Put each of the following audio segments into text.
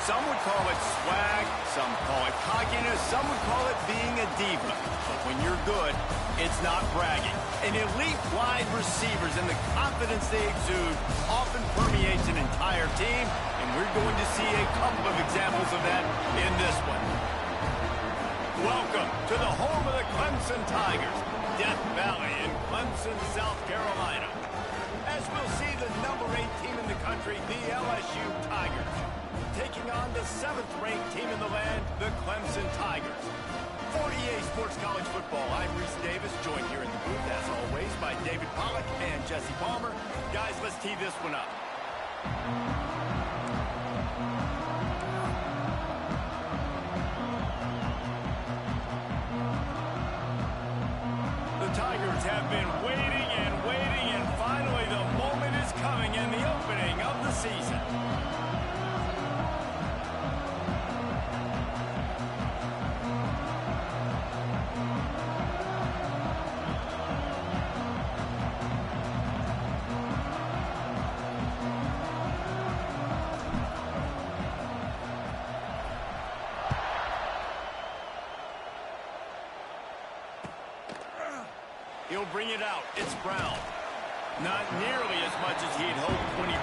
Some would call it swag, some call it cockiness, some would call it being a diva. But when you're good, it's not bragging. An elite wide receivers and the confidence they exude often permeates an entire team, and we're going to see a couple of examples of that in this one. Welcome to the home of the Clemson Tigers, Death Valley in Clemson, South Carolina. As we'll see the number 8 team in the country, the LSU Tigers, taking on the 7th-ranked team in the land, the Clemson Tigers. For EA Sports College Football, I'm Reese Davis, joined here in the booth, as always, by David Pollack and Jesse Palmer. Guys, let's tee this one up. The Tigers have been waiting, and finally the moment is coming in the opening of the season. He'll bring it out. It's Brown. Not nearly as much as he'd hoped when he...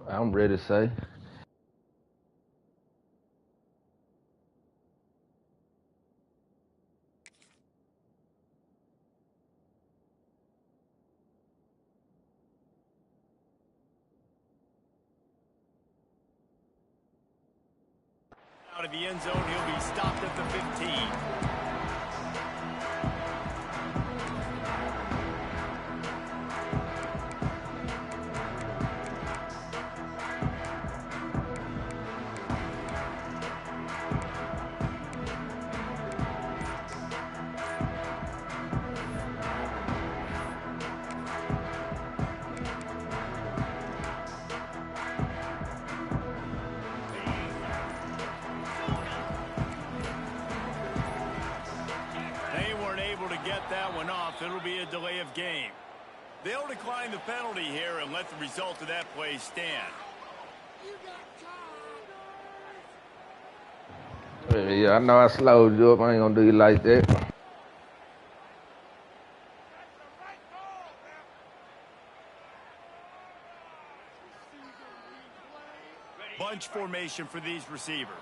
I'm ready to say. Out of the end zone, he'll be stopped at the 15. That one off. It'll be a delay of game. They'll decline the penalty here and let the result of that play stand. Yeah, I know I slowed you up. I ain't gonna do you like that. Bunch formation for these receivers.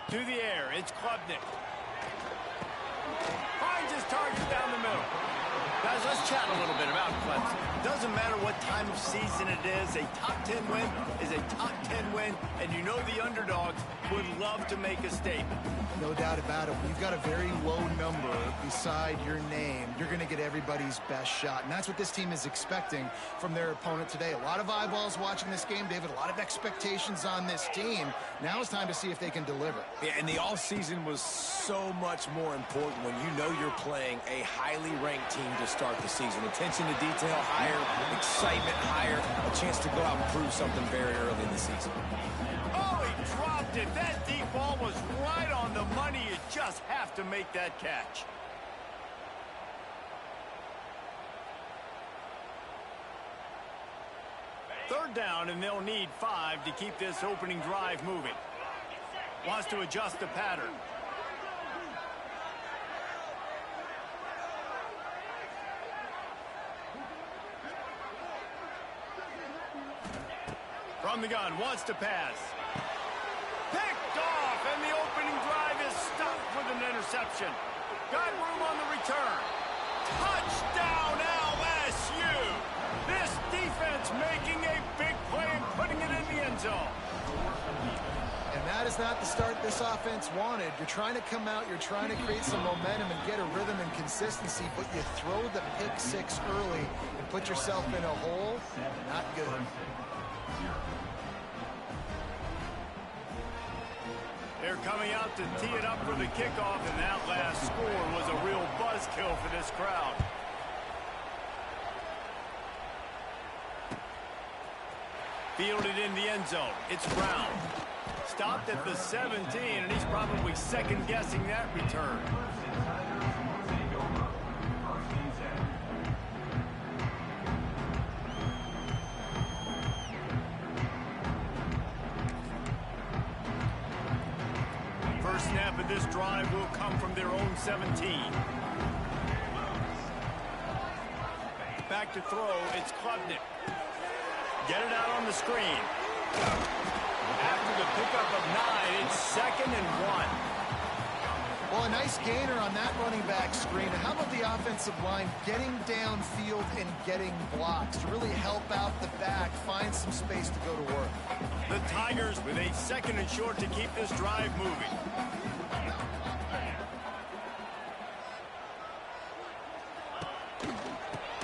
To the air, it's Klubnik. Finds his target down the middle. Guys, let's Let's chat a little bit about Clemson. Doesn't matter what time of season it is, a top 10 win is a top 10 win, and you know the underdogs would love to make a statement. No doubt about it. When you've got a very low number beside your name, you're going to get everybody's best shot, and that's what this team is expecting from their opponent today. A lot of eyeballs watching this game, David, a lot of expectations on this team. Now it's time to see if they can deliver. Yeah, and the offseason was so much more important when you know you're playing a highly ranked team to start the season. Attention to detail higher, excitement higher, a chance to go out and prove something very early in the season. Oh, he dropped it. That deep ball was right on the money. You just have to make that catch. Third down, and they'll need 5 to keep this opening drive moving. Wants to adjust the pattern. From the gun, wants to pass. Picked off, and the opening drive is stopped with an interception. Got room on the return. Touchdown, LSU! This defense making a big play and putting it in the end zone. And that is not the start this offense wanted. You're trying to come out, you're trying to create some momentum and get a rhythm and consistency, but you throw the pick 6 early and put yourself in a hole. Not good. They're coming out to tee it up for the kickoff, and that last score was a real buzzkill for this crowd. Fielded in the end zone. It's Brown. Stopped at the 17, and he's probably second-guessing that return. First snap of this drive will come from their own 17. Back to throw, it's Klubnik. Get it out on the screen. After the pickup of 9, it's 2nd and 1. Well, a nice gainer on that running back screen. How about the offensive line getting downfield and getting blocks to really help out the back, find some space to go to work? The Tigers with a 2nd and short to keep this drive moving.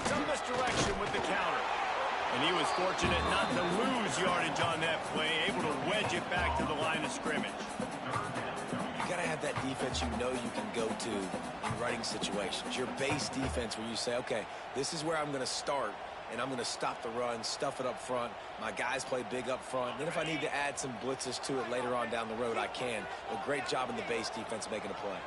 Some misdirection with the counter. And he was fortunate not to lose yardage on that play, able to wedge it back to the line of scrimmage. You got to have that defense you know you can go to in running situations. Your base defense where you say, okay, this is where I'm going to start, and I'm going to stop the run, stuff it up front. My guys play big up front. Then if I need to add some blitzes to it later on down the road, I can. A great job in the base defense making a play.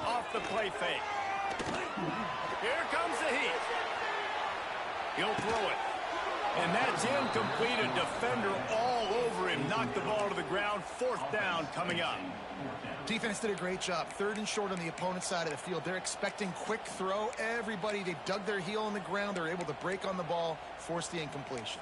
Off the play fake. Here comes the heat. He'll throw it. And that's incomplete. A defender all over him. Knocked the ball to the ground. 4th down coming up. Defense did a great job. 3rd and short on the opponent's side of the field. They're expecting quick throw. Everybody, they dug their heel on the ground. They're able to break on the ball, force the incompletion.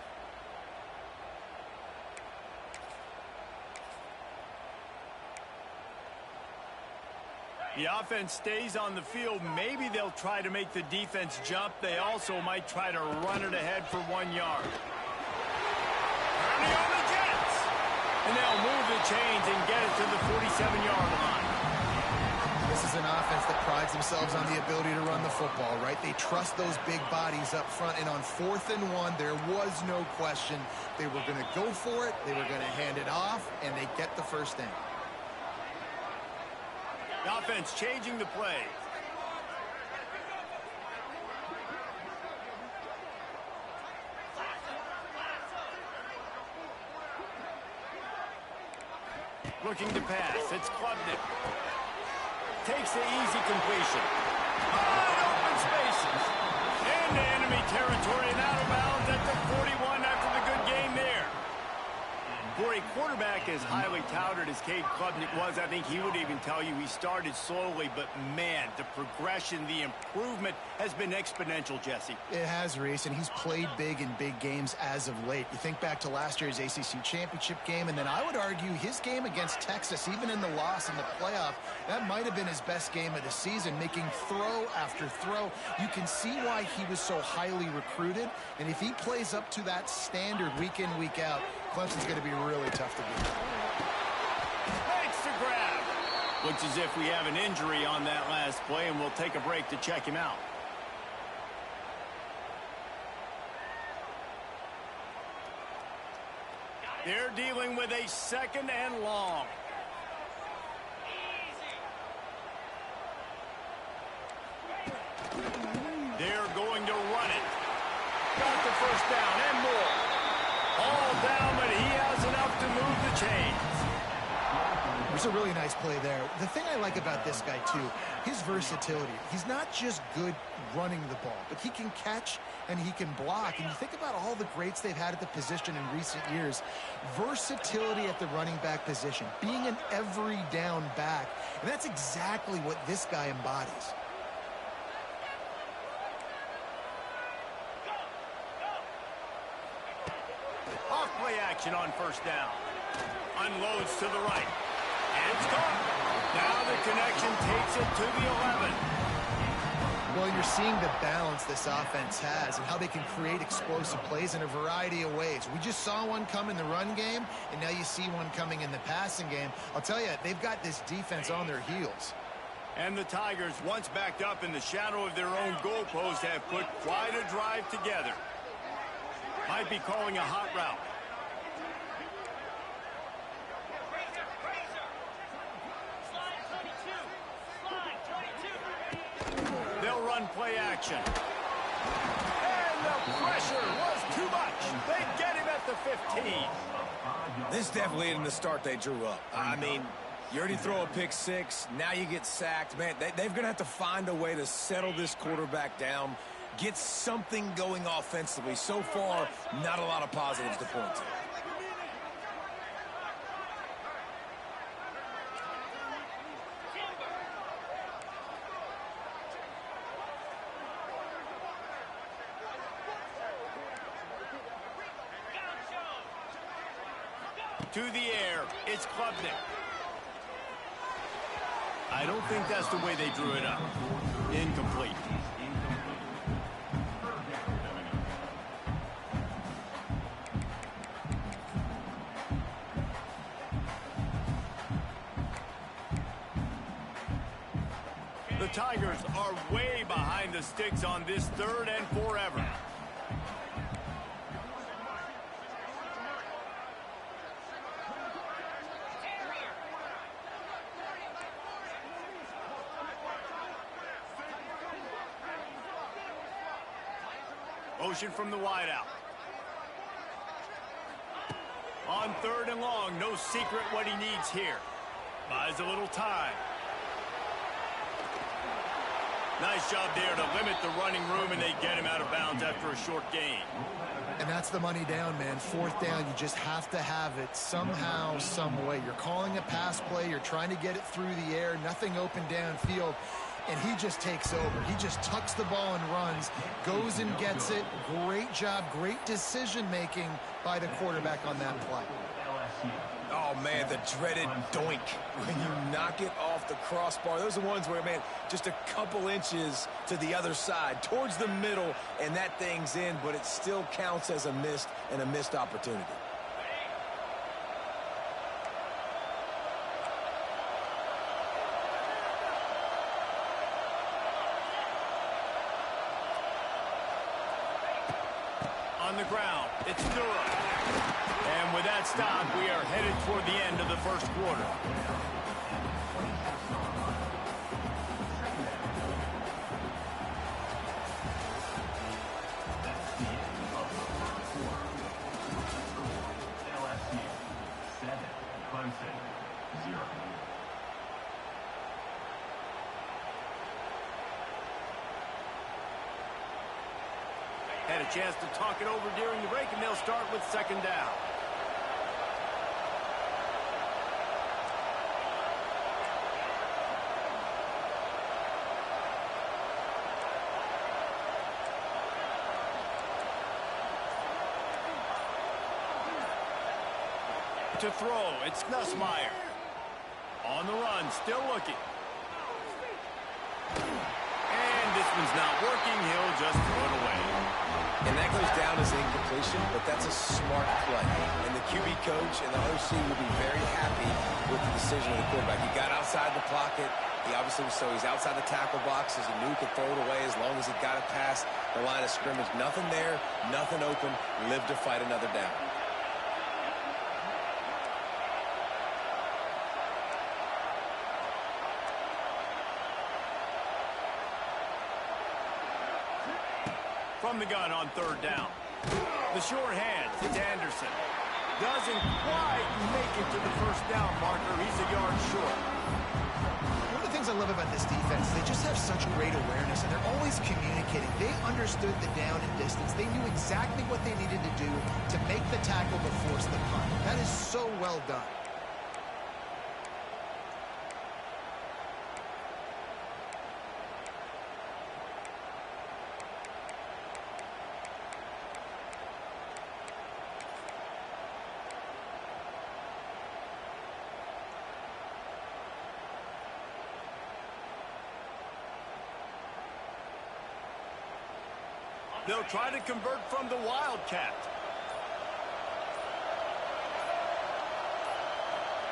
The offense stays on the field. Maybe they'll try to make the defense jump. They also might try to run it ahead for 1 yard. Early on the Jets. And they'll move the chains and get it to the 47-yard line. This is an offense that prides themselves on the ability to run the football, right? They trust those big bodies up front, and on 4th and 1, there was no question. They were going to go for it, they were going to hand it off, and they get the first down. The offense changing the play. Looking to pass. It's Klubnik. Takes the easy completion. Wide open spaces. Into enemy territory and out of bounds at the 41 after the good game there. For a quarterback, as highly touted as Cade Klubnik was, I think he would even tell you he started slowly, but man, the progression, the improvement has been exponential, Jesse. It has, Reese, and he's played big in big games as of late. You think back to last year's ACC championship game, and then I would argue his game against Texas, even in the loss in the playoff, that might have been his best game of the season, making throw after throw. You can see why he was so highly recruited, and if he plays up to that standard week in, week out, Clemson's going to be really tough to beat. Makes the grab. Looks as if we have an injury on that last play, and we'll take a break to check him out. They're dealing with a 2nd and long. They're going to run it. Got the first down and more. All down, but he has enough to move the chains. There's a really nice play there. The thing I like about this guy, too, his versatility. He's not just good running the ball, but he can catch and he can block. And you think about all the greats they've had at the position in recent years. Versatility at the running back position, being an every down back. And that's exactly what this guy embodies. Off-play action on first down. Unloads to the right. And it's gone. Now the connection takes it to the 11. Well, you're seeing the balance this offense has and how they can create explosive plays in a variety of ways. We just saw one come in the run game, and now you see one coming in the passing game. I'll tell you, they've got this defense on their heels. And the Tigers, once backed up in the shadow of their own goalpost, have put quite a drive together. Might be calling a hot route. They'll run play action. And the pressure was too much. They get him at the 15. This definitely isn't the start they drew up. I mean, you already throw a pick six, now you get sacked. Man, they're going to have to find a way to settle this quarterback down, get something going offensively. So far, not a lot of positives to point to. To the air, it's Klubnik. I don't think that's the way they drew it up. Incomplete. The Tigers are way behind the sticks on this 3rd and forever. Motion from the wideout. On 3rd and long, no secret what he needs here. Buys a little time. Nice job there to limit the running room, and they get him out of bounds after a short gain. And that's the money down, man. 4th down, you just have to have it somehow, some way. You're calling a pass play. You're trying to get it through the air. Nothing open downfield. And he just takes over. He just tucks the ball and runs, goes and gets it. Great job, great decision-making by the quarterback on that play. Oh, man, the dreaded doink. When you knock it off the crossbar, those are the ones where, man, just a couple inches to the other side, towards the middle, and that thing's in, but it still counts as a missed opportunity. On the ground, it's Durham. And with that stop, we are headed toward the end of the 1st quarter. Had a chance to talk it over during the break, and they'll start with 2nd down. to throw. It's Nussmeier. On the run, still looking. And this one's not working. He'll just throw it away. And that goes down as incompletion, but that's a smart play. And the QB coach and the OC will be very happy with the decision of the quarterback. He got outside the pocket. He obviously was so he's outside the tackle box as he knew he could throw it away as long as he got it past the line of scrimmage. Nothing there, nothing open. Live to fight another down. From the gun on third down. The short hand, it's Anderson. Doesn't quite make it to the first down marker. He's a yard short. One of the things I love about this defense, they just have such great awareness, and they're always communicating. They understood the down and distance. They knew exactly what they needed to do to make the tackle to force the punt. That is so well done. They'll try to convert from the Wildcat.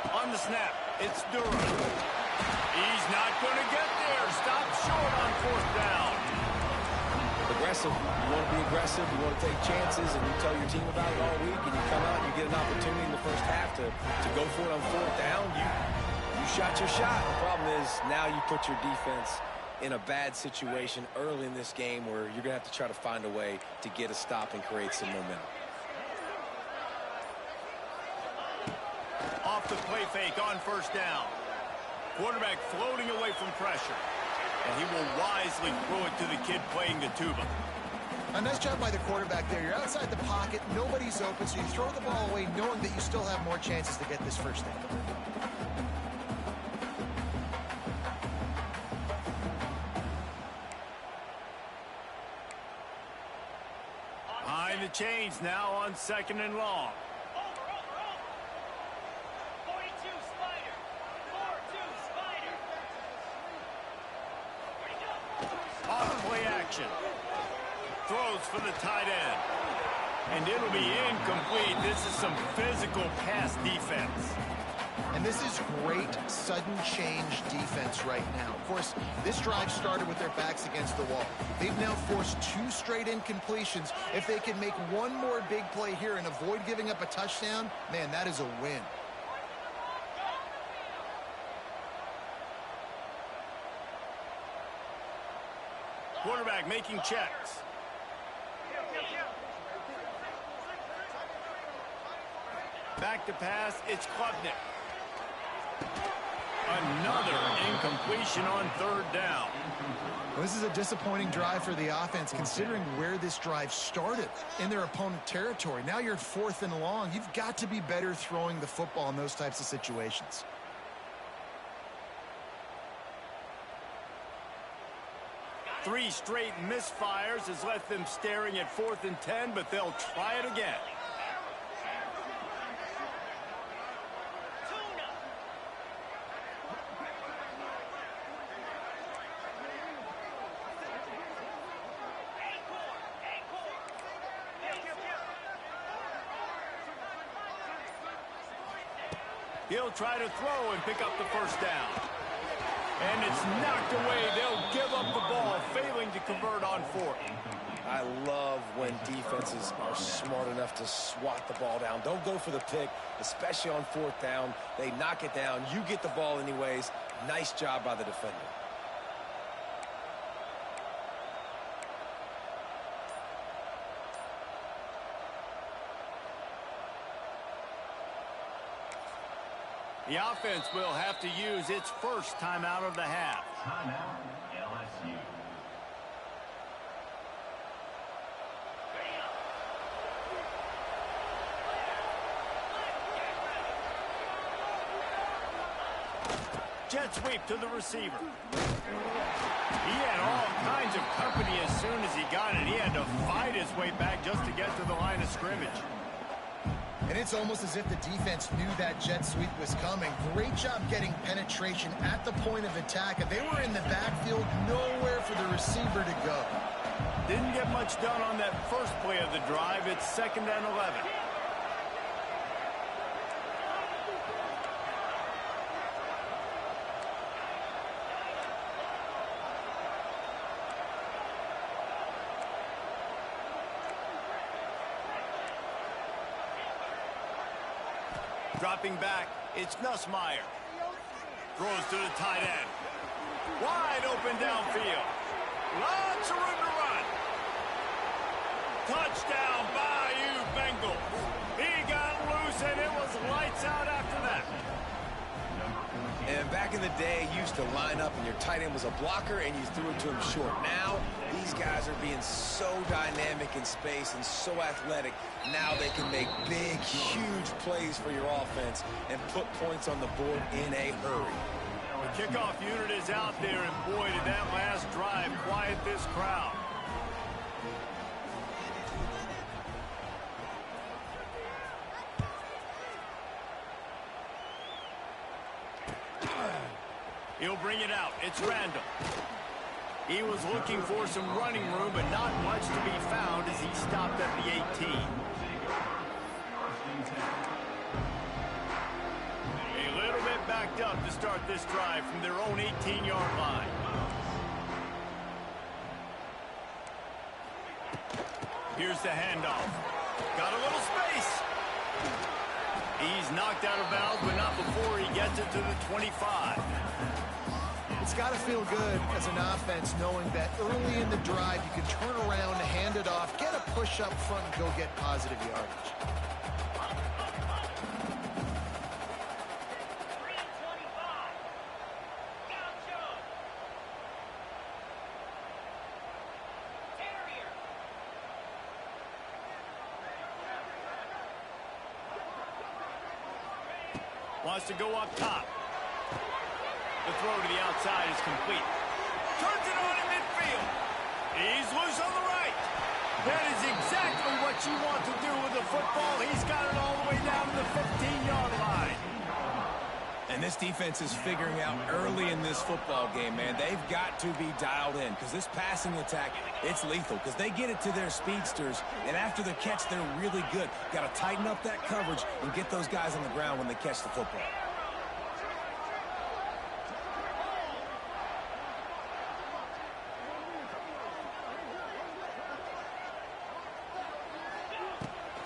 On the snap, it's Durham. He's not going to get there. Stop short on fourth down. Aggressive. You want to be aggressive. You want to take chances, and you tell your team about it all week, and you come out and you get an opportunity in the first half to go for it on fourth down. You shot your shot. The problem is now you put your defense in a bad situation early in this game where you're going to have to try to find a way to get a stop and create some momentum. Off the play fake on first down. Quarterback floating away from pressure. And he will wisely throw it to the kid playing the tuba. A nice job by the quarterback there. You're outside the pocket, nobody's open, so you throw the ball away knowing that you still have more chances to get this first down. Behind the chains now on second and long. Off play action. Throws for the tight end. And it'll be incomplete. This is some physical pass defense. And this is great sudden change defense right now. Of course, this drive started with their backs against the wall. They've now forced 2 straight incompletions. If they can make one more big play here and avoid giving up a touchdown, man, that is a win. Quarterback making checks. Back to pass, it's Klubnik. Another incompletion on third down. Well, this is a disappointing drive for the offense considering where this drive started in their opponent territory. Now you're 4th and long. You've got to be better throwing the football in those types of situations. Three straight misfires has left them staring at 4th and 10, but they'll try it again. He'll try to throw and pick up the first down. And it's knocked away. They'll give up the ball, failing to convert on 4th. I love when defenses are smart enough to swat the ball down. Don't go for the pick, especially on 4th down. They knock it down. You get the ball anyways. Nice job by the defender. The offense will have to use its first timeout of the half. Timeout, LSU. Jet sweep to the receiver. He had all kinds of company as soon as he got it. He had to fight his way back just to get to the line of scrimmage. And it's almost as if the defense knew that jet sweep was coming. Great job getting penetration at the point of attack. And they were in the backfield, nowhere for the receiver to go. Didn't get much done on that first play of the drive. It's 2nd and 11. Dropping back, it's Nussmeier. Throws to the tight end. Wide open downfield. Lots of room to run. Touchdown, Bayou Bengals. He got loose, and it was lights out after that. And back in the day, you used to line up and your tight end was a blocker and you threw it to him short. Now, these guys are being so dynamic in space and so athletic. Now they can make big, huge plays for your offense and put points on the board in a hurry. The kickoff unit is out there, and boy, did that last drive quiet this crowd. He'll bring it out. It's Randall. He was looking for some running room, but not much to be found as he stopped at the 18. A little bit backed up to start this drive from their own 18-yard line. Here's the handoff. Got a little space. He's knocked out of bounds, but not before he gets it to the 25. It's got to feel good as an offense knowing that early in the drive you can turn around, hand it off, get a push up front, and go get positive yardage. Wants to go up top. The throw to the outside is complete. Turns it on in midfield. He's loose on the right. That is exactly what you want to do with the football. He's got it all the way down to the 15-yard line. And this defense is figuring out early in this football game, man. They've got to be dialed in because this passing attack, it's lethal because they get it to their speedsters, and after the catch, they're really good. Got to tighten up that coverage and get those guys on the ground when they catch the football.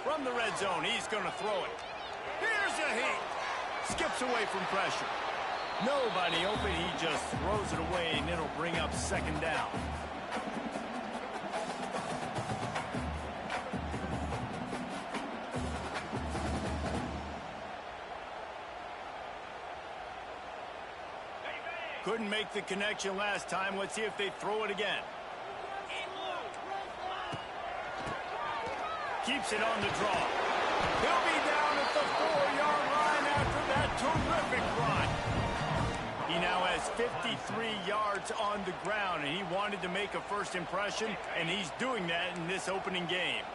From the red zone, he's going to throw it. Here's a heat. Skips away from pressure. Nobody open. He just throws it away, and it'll bring up 2nd down. Couldn't make the connection last time. Let's see if they throw it again. Keeps it on the draw. He'll be down at the 4-yard line after that terrific run. He now has 53 yards on the ground, and he wanted to make a first impression, and he's doing that in this opening game.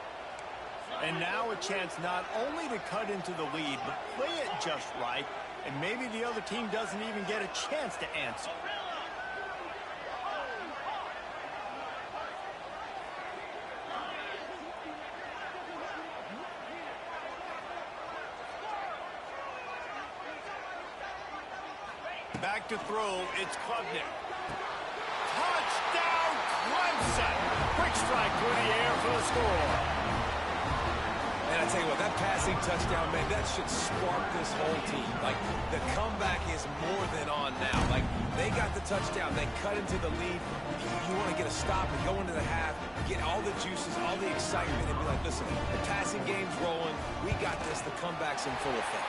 And now a chance not only to cut into the lead, but play it just right, and maybe the other team doesn't even get a chance to answer. Back to throw, it's Klubnik. Touchdown, Clemson! Quick strike through the air for the score. And I tell you what, that passing touchdown, man, that should spark this whole team. Like, the comeback is more than on now. Like, they got the touchdown. They cut into the lead. You want to get a stop and go into the half, get all the juices, all the excitement, and be like, listen, the passing game's rolling. We got this. The comeback's in full effect.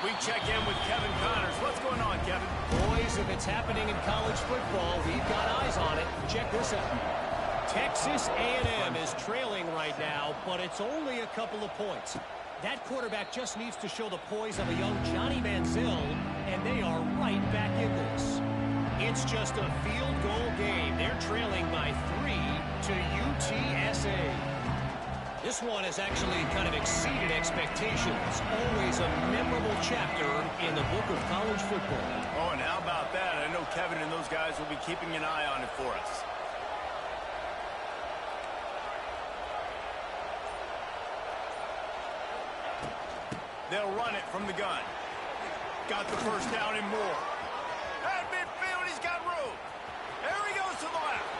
We check in with Kevin Connors. What's going on, Kevin? Boys, if it's happening in college football, we've got eyes on it. Check this out. Texas A&M is trailing right now, but it's only a couple of points. That quarterback just needs to show the poise of a young Johnny Manziel, and they are right back in this. It's just a field goal game. They're trailing by 3 to UTSA. This one has actually kind of exceeded expectations. Always a memorable chapter in the book of college football. Oh, and how about that? I know Kevin and those guys will be keeping an eye on it for us. They'll run it from the gun. Got the first down and more. At midfield, he's got room. There he goes to the left.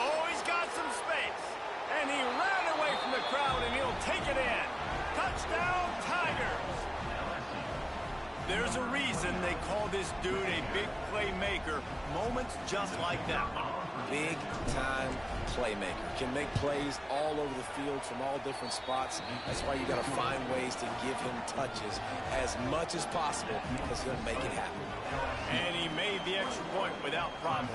Oh, he's got some space. And he ran away from the crowd, and he'll take it in. Touchdown, Tigers. There's a reason they call this dude a big playmaker. Moments just like that one. Big-time playmaker. Can make plays all over the field from all different spots. That's why you got to find ways to give him touches as much as possible, because he'll make it happen. And he made the extra point without problem.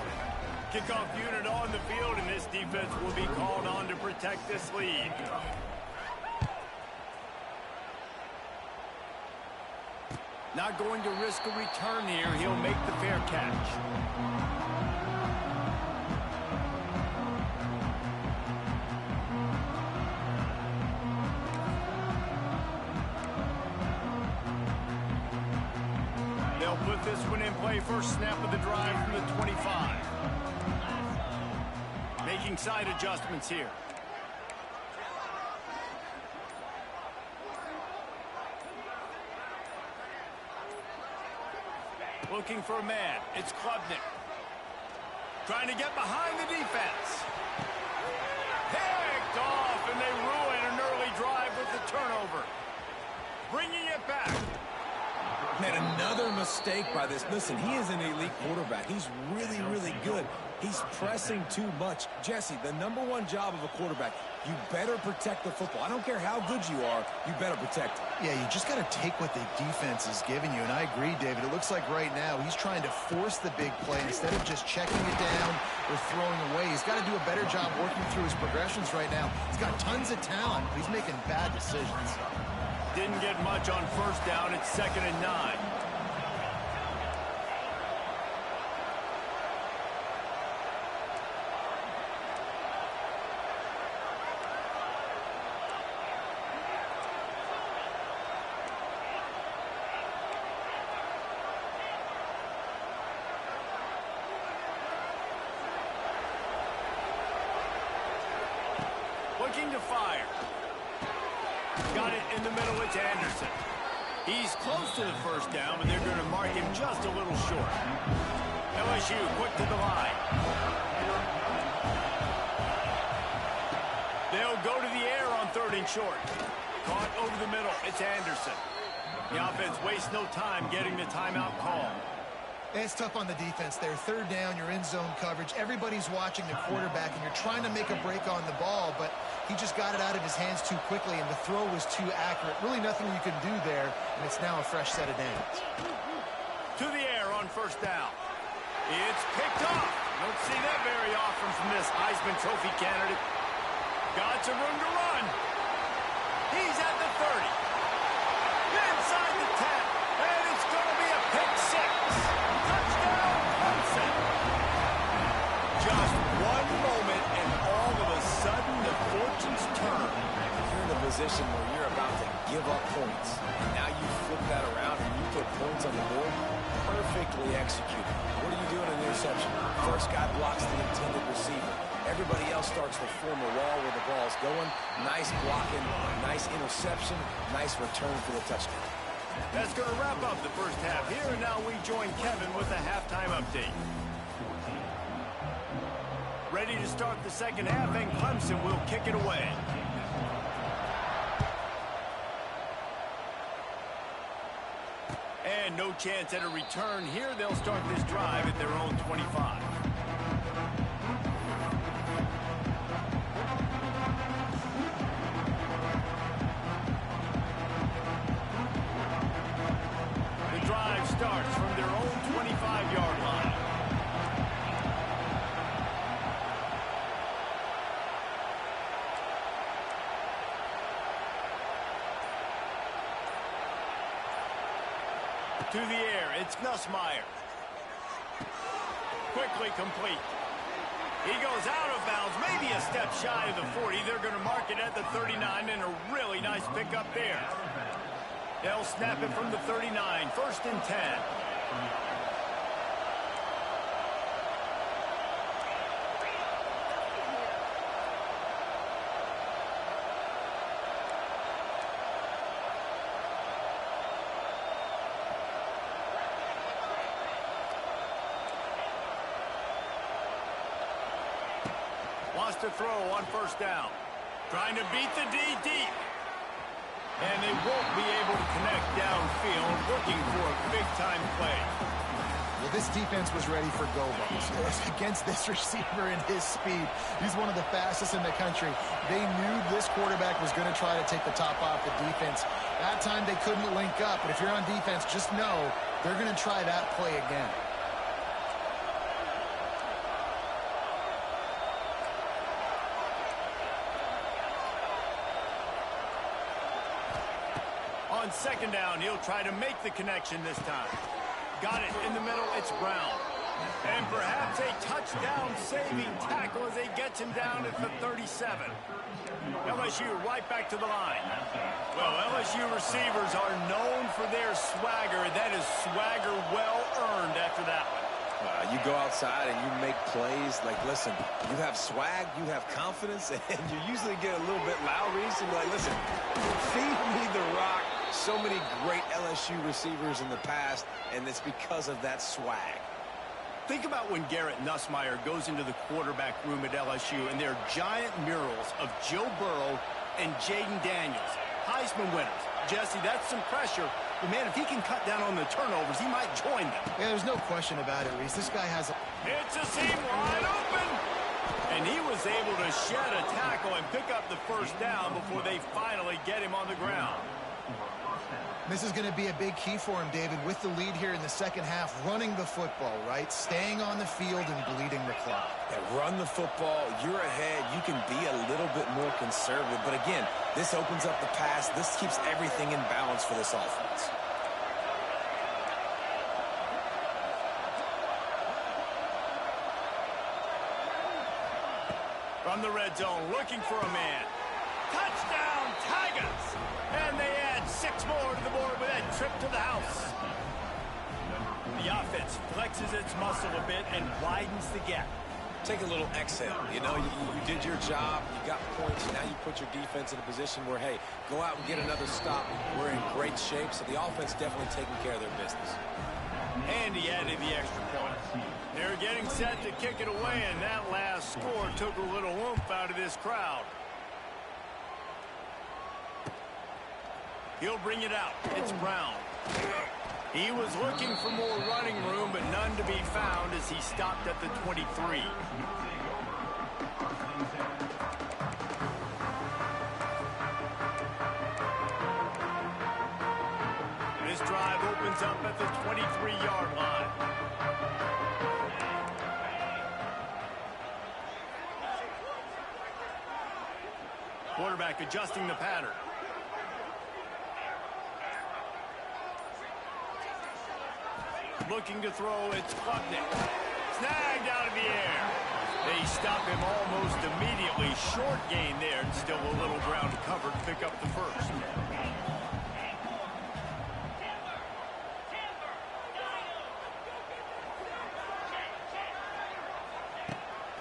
Kickoff unit on the field, and this defense will be called on to protect this lead. Not going to risk a return here. He'll make the fair catch. They'll put this one in play. First snap of the drive from the 25. Making side adjustments here. Looking for a man. It's Klubnik. Trying to get behind the defense. Picked off, and they ruin an early drive with the turnover. Bringing it back. Man, another mistake by this. Listen, he is an elite quarterback. He's really, really good. He's pressing too much. Jesse, the #1 job of a quarterback, you better protect the football. I don't care how good you are, you better protect it. Yeah, you just got to take what the defense is giving you. And I agree, David. It looks like right now he's trying to force the big play instead of just checking it down or throwing away. He's got to do a better job working through his progressions right now. He's got tons of talent, but he's making bad decisions. Didn't get much on first down. It's 2nd and 9. Looking to fire. Got it in the middle. It's Anderson. He's close to the first down, but they're going to mark him just a little short. LSU quick to the line. They'll go to the air on 3rd and short. Caught over the middle. It's Anderson. The offense wastes no time getting the timeout call. It's tough on the defense there. 3rd down, you're in zone coverage. Everybody's watching the quarterback, and you're trying to make a break on the ball, but he just got it out of his hands too quickly, and the throw was too accurate. Really nothing you can do there, and it's now a fresh set of downs. To the air on 1st down. It's picked off. Don't see that very often from this Heisman Trophy candidate. Got some room to run. He's at the 30. Inside the 10. And it's going to be a pick 6. Touchdown, Clemson. Just one moment, and all of a sudden, the fortunes turn. You're in a position where you're about to give up points. And now you flip that around and you put points on the board. Perfectly executed. What do you do in an interception? First guy blocks the intended receiver. Everybody else starts to form a wall where the ball's going. Nice blocking, nice interception, nice return for the touchdown. That's going to wrap up the first half here, and now we join Kevin with a halftime update. Ready to start the second half, and Clemson will kick it away. And no chance at a return here. They'll start this drive at their own 25. The drive starts from their own 25-yard line. To the air, it's Nussmeier. Quickly complete. He goes out of bounds, maybe a step shy of the 40. They're going to mark it at the 39, and a really nice pickup there. They'll snap it from the 39, 1st and 10. Wants to throw on 1st down. Trying to beat the D deep. And they won't be able to connect downfield, looking for a big-time play. Well, this defense was ready for go-balls. Against this receiver and his speed, he's one of the fastest in the country. They knew this quarterback was going to try to take the top off the defense. That time they couldn't link up, but if you're on defense, just know they're going to try that play again. On 2nd down, he'll try to make the connection this time. Got it in the middle, it's Brown. And perhaps a touchdown-saving tackle as they get him down at the 37. LSU right back to the line. Well, LSU receivers are known for their swagger. That is swagger well-earned after that one. You go outside and you make plays. Like, listen, you have swag, you have confidence, and you usually get a little bit Lowry. So you're like, listen, feed me the rock. So many great LSU receivers in the past, and it's because of that swag. Think about when Garrett Nussmeier goes into the quarterback room at LSU, and there are giant murals of Joe Burrow and Jaden Daniels, Heisman winners. Jesse, that's some pressure. But, man, if he can cut down on the turnovers, he might join them. Yeah, there's no question about it, Reese. This guy has a... It's a seam wide open. And he was able to shed a tackle and pick up the 1st down before they finally get him on the ground. This is going to be a big key for him, David, with the lead here in the 2nd half, running the football, right? Staying on the field and bleeding the clock. Yeah, run the football. You're ahead. You can be a little bit more conservative. But again, this opens up the pass. This keeps everything in balance for this offense. From the red zone, looking for a man. Touchdown, Tigers! And they add 6 more to the board with that trip to the house. The offense flexes its muscle a bit and widens the gap. Take a little exhale. You know, you did your job. You got points. Now you put your defense in a position where, hey, go out and get another stop. We're in great shape, so the offense definitely taking care of their business. And he added the extra point. They're getting set to kick it away, and that last score took a little oomph out of this crowd. He'll bring it out. It's Brown. He was looking for more running room, but none to be found as he stopped at the 23. This drive opens up at the 23-yard line. Quarterback adjusting the pattern. Looking to throw, it's Klubnik. Snagged out of the air. They stop him almost immediately. Short gain there, and still a little ground covered. Pick up the 1st.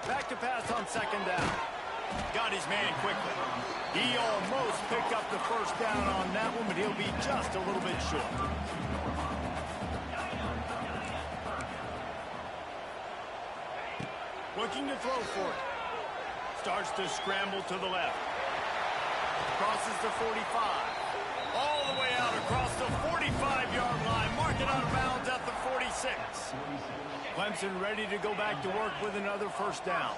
Back to pass on 2nd down. Got his man quickly. He almost picked up the 1st down on that one, but he'll be just a little bit short. Looking to throw for it. Starts to scramble to the left. Crosses the 45. All the way out across the 45-yard line. Mark it out of bounds at the 46. Clemson ready to go back to work with another 1st down.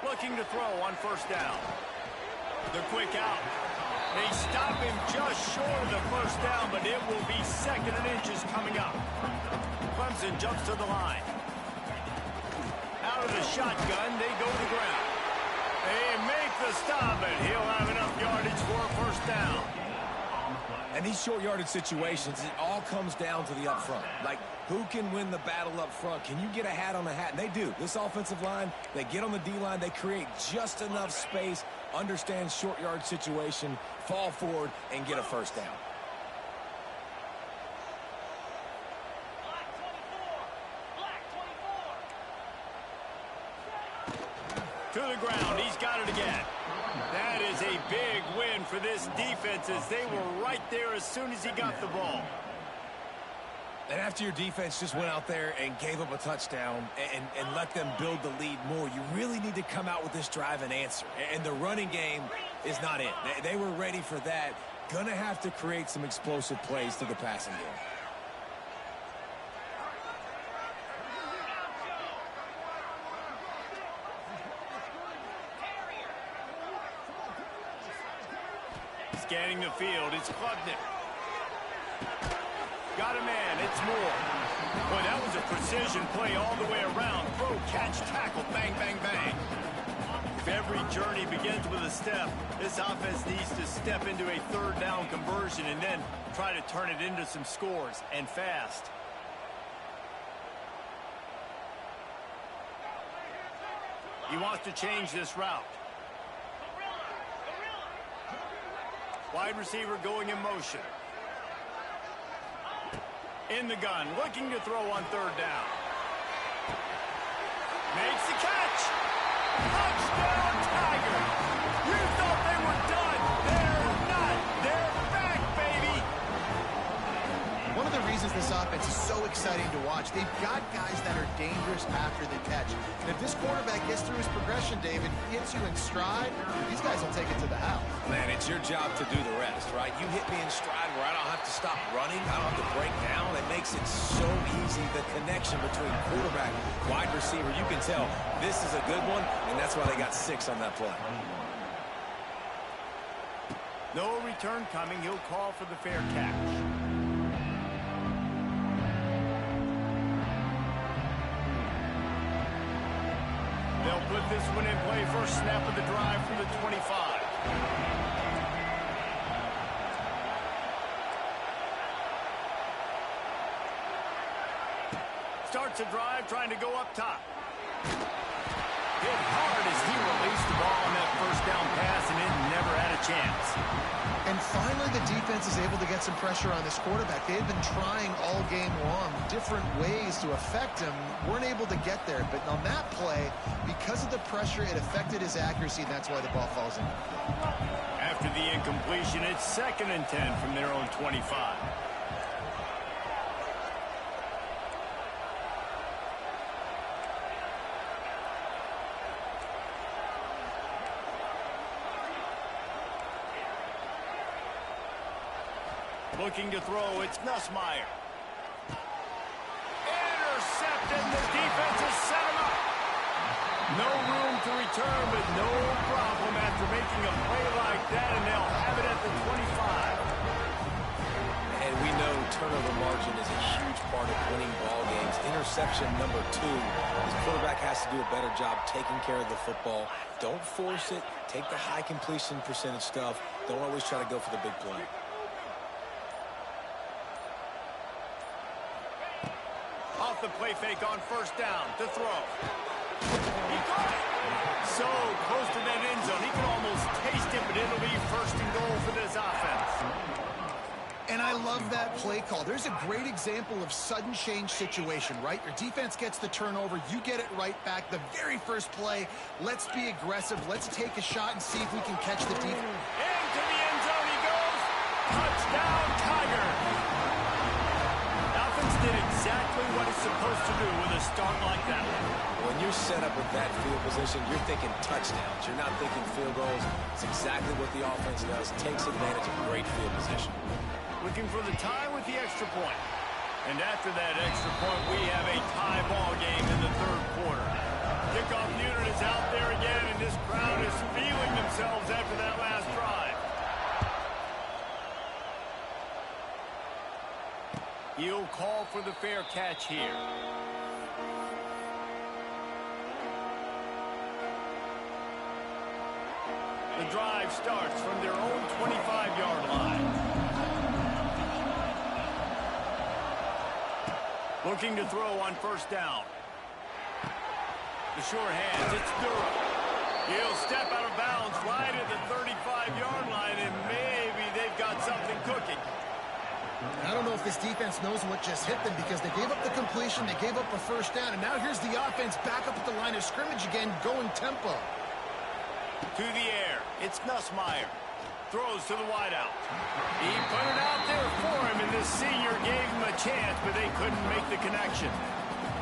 Looking to throw on 1st down. The quick out. They stop him just short of the 1st down, but it will be 2nd and inches coming up. Clemson jumps to the line. out of the shotgun, they go to the ground. They make the stop, and he'll have enough yardage for a first down. And these short yardage situations, it all comes down to the up front. Like, who can win the battle up front? Can you get a hat on the hat? And they do. This offensive line, they get on the D-line, they create just enough space, understand short yard situation, fall forward, and get a first down. To the ground, he's got it again. That is a big win for this defense as they were right there as soon as he got the ball. And after your defense just went out there and gave up a touchdown and let them build the lead more, you really need to come out with this drive and answer. And the running game is not it. They were ready for that. Gonna have to create some explosive plays through the passing game. Scanning the field, it's Klubnik. Got a man, it's Moore. Boy, that was a precision play all the way around. Throw, catch, tackle, bang, bang, bang. If every journey begins with a step, this offense needs to step into a third down conversion and then try to turn it into some scores, and fast. He wants to change this route. Wide receiver going in motion. In the gun, looking to throw on third down. Makes the catch. Touchdown, Tigers. You thought they were done. They're not. They're back, baby. One of the reasons this offense is so exciting to watch, they've got guys that are dangerous after the catch. And if this quarterback gets through his progression, David, hits you in stride, these guys will take it to the house. Man, it's your job to do the rest, right? You hit me in stride where I don't have to stop running. I don't have to break down. It makes it so easy, the connection between quarterback, wide receiver. You can tell this is a good one, and that's why they got 6 on that play. No return coming. He'll call for the fair catch. They'll put this one in play. First snap of the drive from the 25. Starts a drive trying to go up top. Hit hard as he released the ball on that first down pass, and it never had a chance. And finally, the defense is able to get some pressure on this quarterback. They had been trying all game long, different ways to affect him, weren't able to get there. But on that play, because of the pressure, it affected his accuracy, and that's why the ball falls in. After the incompletion, it's 2nd and 10 from their own 25. Looking to throw, it's Nussmeier. Intercepted, the defense has set him up. No room to return, but no problem after making a play like that, and they'll have it at the 25. And we know turnover margin is a huge part of winning ball games. Interception number 2. His quarterback has to do a better job taking care of the football. Don't force it. Take the high completion percentage stuff. Don't always try to go for the big play. Off the play fake on first down to throw. He caught it. So close to that end zone. He can almost taste it, but it'll be 1st and goal for this offense. And I love that play call. There's a great example of sudden change situation, right? Your defense gets the turnover. You get it right back. The very first play, let's be aggressive. Let's take a shot and see if we can catch the defense. Into the end zone he goes. Touchdown, Tigers. Offense did exactly what it's supposed to do with a start like that one. When you're set up with that field position, you're thinking touchdowns. You're not thinking field goals. It's exactly what the offense does. Takes advantage of great field position. Looking for the tie with the extra point. And after that extra point, we have a tie ball game in the 3rd quarter. Kickoff unit is out there again, and this crowd is feeling themselves after that last drive. He'll call for the fair catch here. drive starts from their own 25-yard line. Looking to throw on first down. The short hands, it's Durham. He'll step out of bounds right at the 35-yard line, and maybe they've got something cooking. I don't know if this defense knows what just hit them because they gave up the completion, they gave up a first down, and now here's the offense back up at the line of scrimmage again, going tempo. To the air, it's Nussmeier. Throws to the wideout. He put it out there for him, and the senior gave him a chance, but they couldn't make the connection.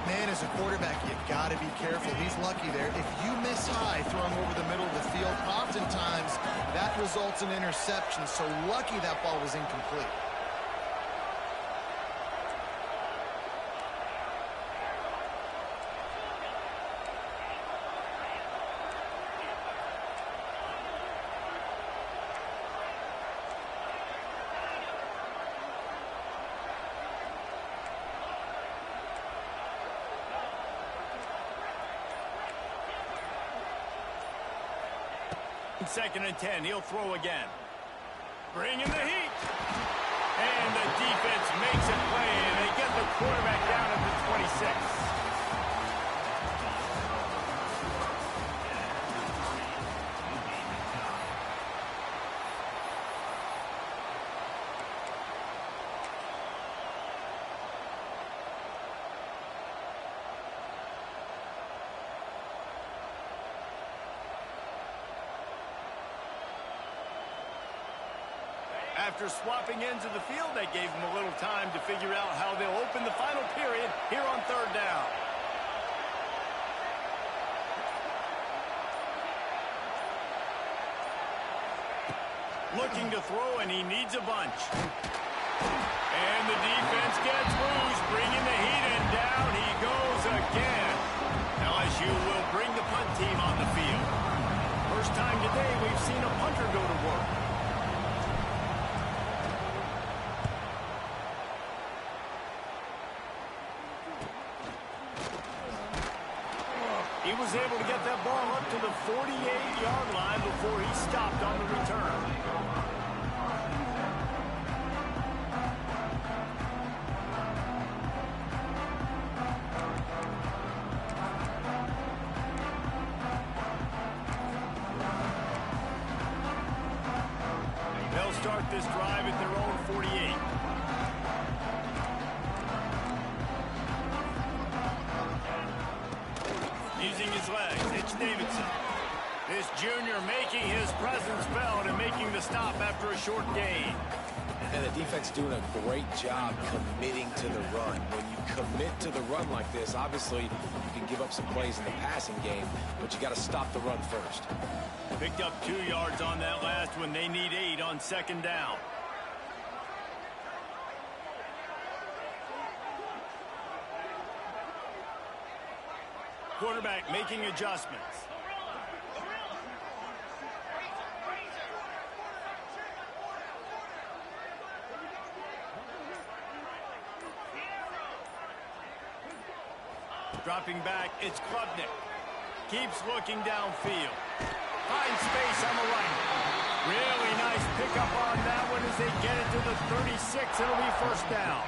Man, as a quarterback, you got to be careful. He's lucky there. If you miss high throwing over the middle of the field, oftentimes that results in interception. So lucky that ball was incomplete. Second and 10, he'll throw again. Bring in the heat. And the defense makes a play, and they get the quarterback down at the 26. After swapping ends of the field, that gave them a little time to figure out how they'll open the final period here on third down. Looking to throw, and he needs a bunch. And the defense gets loose, bringing the heat, and down he goes again. LSU will bring the punt team on the field. First time today we've seen a punter go to work. He was able to get that ball up to the 48-yard line before he stopped on the return. They'll start this drive at their own 48. Using his legs, it's Davidson. This junior making his presence felt and making the stop after a short gain. And the defense doing a great job committing to the run. When you commit to the run like this, obviously you can give up some plays in the passing game, but you got to stop the run first. Picked up 2 yards on that last one. They need 8 on second down. Quarterback making adjustments. Dropping back, it's Klubnik. Keeps looking downfield. Finds space on the right. Really nice pickup on that one as they get it to the 36. It'll be first down.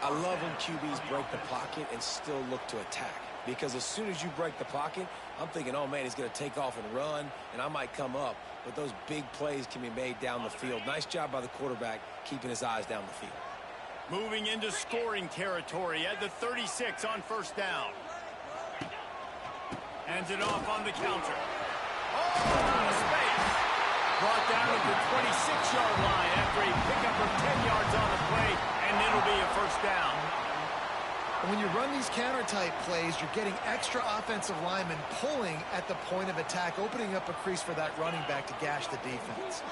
I love when QBs break the pocket and still look to attack. Because as soon as you break the pocket, I'm thinking, oh, man, he's going to take off and run, and I might come up. But those big plays can be made down the field. Nice job by the quarterback keeping his eyes down the field. Moving into scoring territory at the 36 on first down. Hands it off on the counter. Oh, out of space. Brought down at the 26-yard line after a pickup of 10 yards on the play, and it'll be a first down. And when you run these counter-type plays, you're getting extra offensive linemen pulling at the point of attack, opening up a crease for that running back to gash the defense.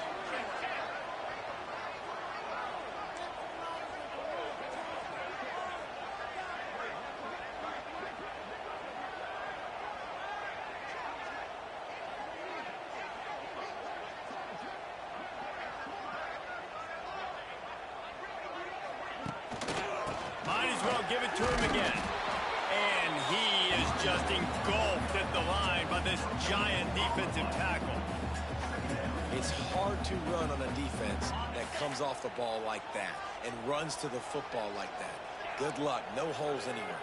Give it to him again. And he is just engulfed at the line by this giant defensive tackle. It's hard to run on a defense that comes off the ball like that and runs to the football like that. Good luck. No holes anywhere.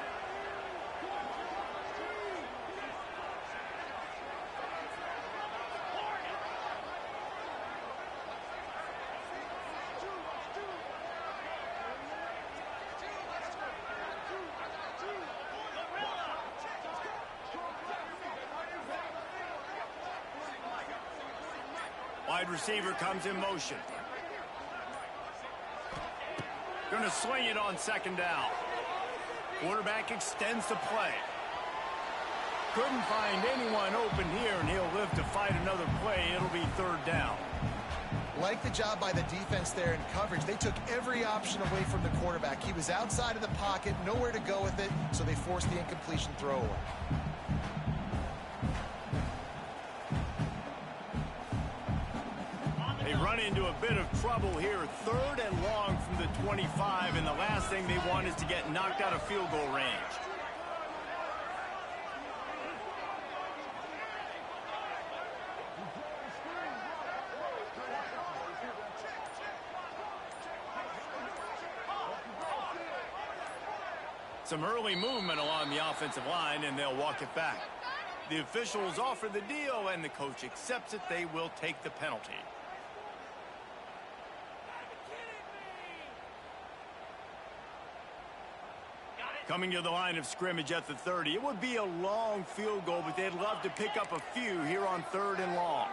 Wide receiver comes in motion. Going to swing it on second down. Quarterback extends the play. Couldn't find anyone open here, and he'll live to fight another play. It'll be third down. Like the job by the defense there in coverage. They took every option away from the quarterback. He was outside of the pocket, nowhere to go with it, so they forced the incompletion throw away. They run into a bit of trouble here. Third and long from the 25, and the last thing they want is to get knocked out of field goal range. Some early movement along the offensive line, and they'll walk it back. The officials offer the deal, and the coach accepts it. They will take the penalty. Coming to the line of scrimmage at the 30. It would be a long field goal, but they'd love to pick up a few here on third and long.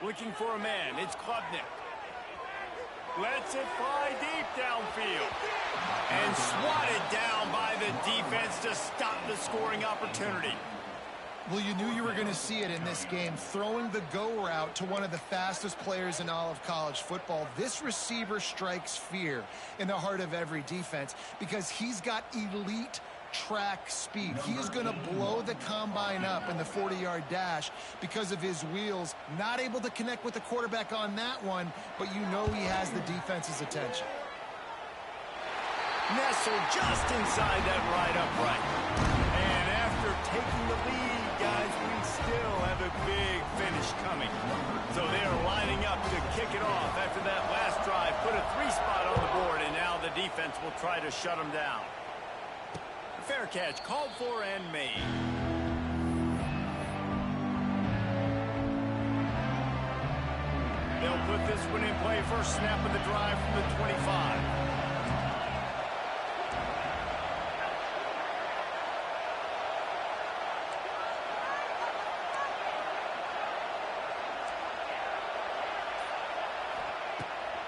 Looking for a man. It's Klubnik. Lets it fly deep downfield. And swatted down by the defense to stop the scoring opportunity. Well, you knew you were going to see it in this game, throwing the go route to one of the fastest players in all of college football. This receiver strikes fear in the heart of every defense because he's got elite track speed. He is going to blow the combine up in the 40-yard dash because of his wheels. Not able to connect with the quarterback on that one, but you know he has the defense's attention. Nestled just inside that right upright. And after taking the lead, guys, we still have a big finish coming. So they are lining up to kick it off after that last drive. Put a 3-spot on the board, and now the defense will try to shut them down. Fair catch called for and made. They'll put this one in play. First snap of the drive from the 25.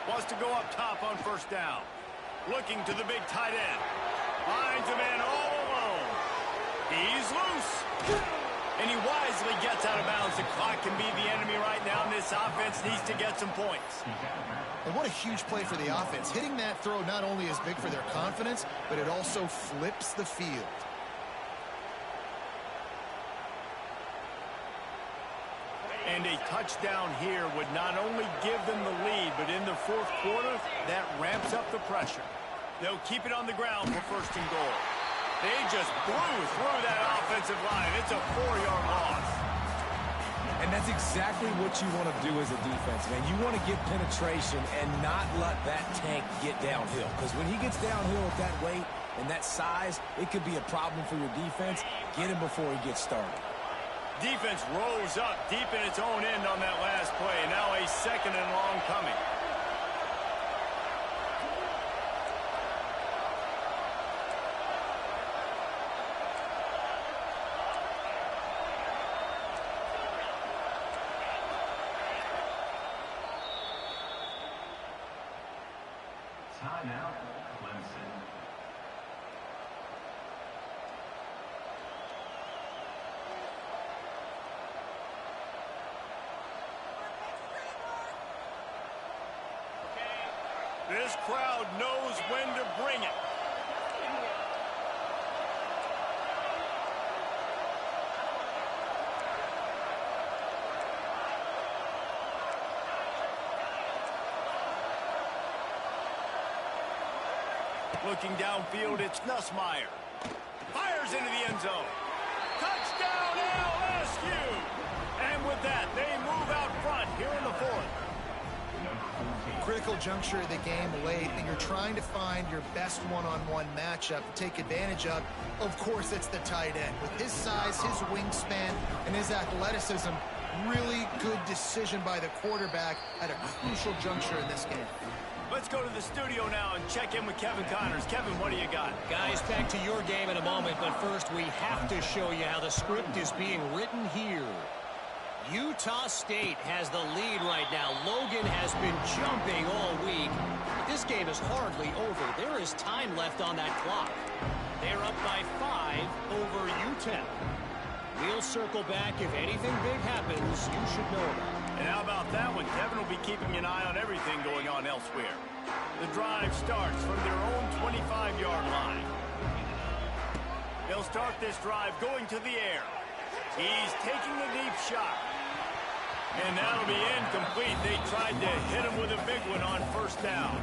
Wants to go up top on first down. Looking to the big tight end. Finds a man all alone. He's loose. And he wisely gets out of bounds. The clock can be the enemy right now, and this offense needs to get some points. And what a huge play for the offense. Hitting that throw not only is big for their confidence, but it also flips the field. And a touchdown here would not only give them the lead, but in the fourth quarter, that ramps up the pressure. They'll keep it on the ground for first and goal. They just blew through that offensive line. It's a 4-yard loss. And that's exactly what you want to do as a defense, man. You want to get penetration and not let that tank get downhill. Because when he gets downhill at that weight and that size, it could be a problem for your defense. Get him before he gets started. Defense rose up deep in its own end on that last play. Now a second and long coming. Timeout, Clemson. This crowd knows when to bring it. Looking downfield, it's Nussmeier. Fires into the end zone. Touchdown, LSU! And with that, they move out front here in the fourth. Critical juncture of the game late, and you're trying to find your best one-on-one matchup to take advantage of. Of course, it's the tight end. With his size, his wingspan, and his athleticism, really good decision by the quarterback at a crucial juncture in this game. Let's go to the studio now and check in with Kevin Connors. Kevin, what do you got? Guys, back to your game in a moment, but first we have to show you how the script is being written here. Utah State has the lead right now. Logan has been jumping all week, but this game is hardly over. There is time left on that clock. They're up by 5 over UTEP. We'll circle back if anything big happens you should know about. And how about that one? Kevin will be keeping an eye on everything going on elsewhere. The drive starts from their own 25-yard line. They'll start this drive going to the air. He's taking the deep shot. And that'll be incomplete. They tried to hit him with a big one on first down.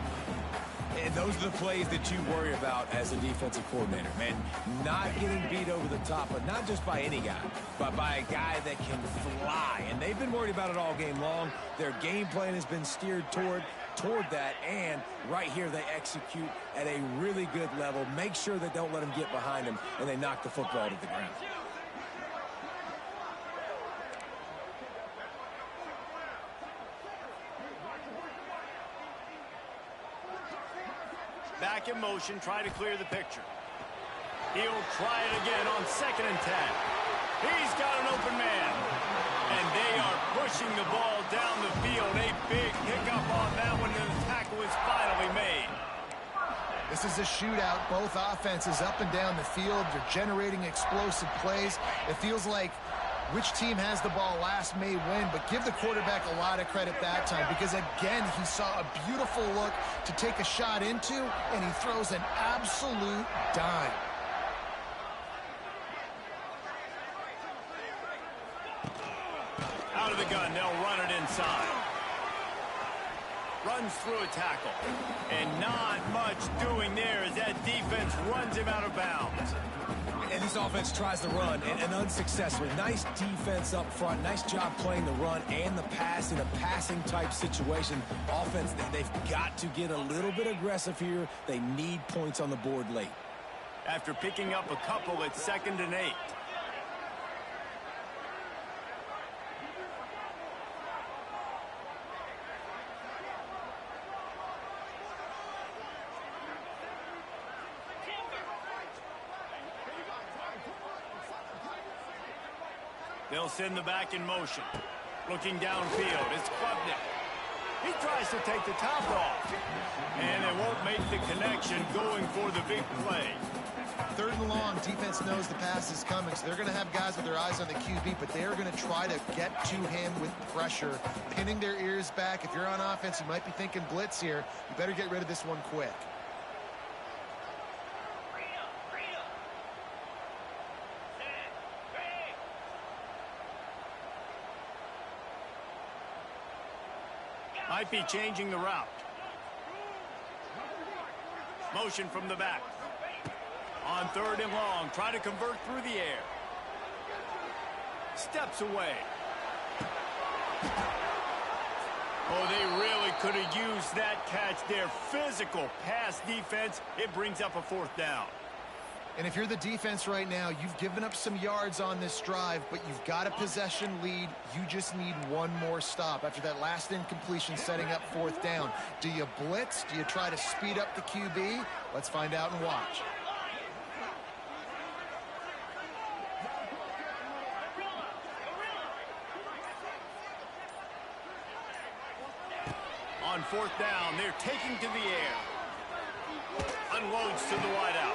And those are the plays that you worry about as a defensive coordinator, man. Not getting beat over the top, but not just by any guy, but by a guy that can fly. And they've been worried about it all game long. Their game plan has been steered toward that, and right here they execute at a really good level. Make sure they don't let them get behind them, and they knock the football to the ground. Back in motion, try to clear the picture. He'll try it again on 2nd and 10. He's got an open man. And they are pushing the ball down the field. A big pickup on that one, and the tackle is finally made. This is a shootout. Both offenses up and down the field. They're generating explosive plays. It feels like which team has the ball last may win, but give the quarterback a lot of credit that time because, again, he saw a beautiful look to take a shot into, and he throws an absolute dime. Out of the gun, they'll run it inside. Runs through a tackle. And not much doing there as that defense runs him out of bounds. And this offense tries to run, and unsuccessfully. Nice defense up front. Nice job playing the run and the pass in a passing-type situation. Offense, they've got to get a little bit aggressive here. They need points on the board late. After picking up a couple at 2nd and 8. They'll send the back in motion. Looking downfield, it's Klubnik. He tries to take the top off. And they won't make the connection going for the big play. 3rd and long, defense knows the pass is coming, so they're going to have guys with their eyes on the QB, but they're going to try to get to him with pressure, pinning their ears back. If you're on offense, you might be thinking blitz here. You better get rid of this one quick. Might be changing the route. Motion from the back. On 3rd and long, try to convert through the air. Steps away. Oh, they really could have used that catch there. Physical pass defense. It brings up a 4th down. And if you're the defense right now, you've given up some yards on this drive, but you've got a possession lead. You just need one more stop after that last incompletion setting up 4th down. Do you blitz? Do you try to speed up the QB? Let's find out and watch. On 4th down, they're taking to the air. Unloads to the wideout.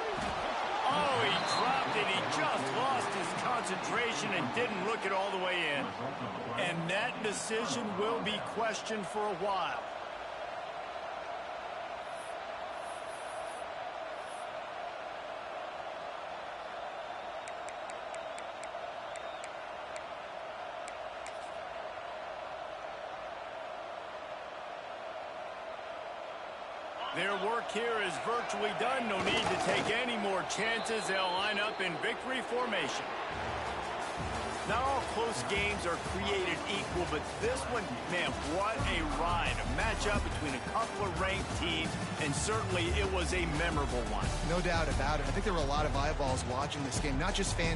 Oh, he dropped it. He just lost his concentration and didn't look it all the way in. And that decision will be questioned for a while. Their work here is virtually done. No need to take any more chances. They'll line up in victory formation. Not all close games are created equal, but this one, man, what a ride. A matchup between a couple of ranked teams, and certainly it was a memorable one. No doubt about it. I think there were a lot of eyeballs watching this game, not just fans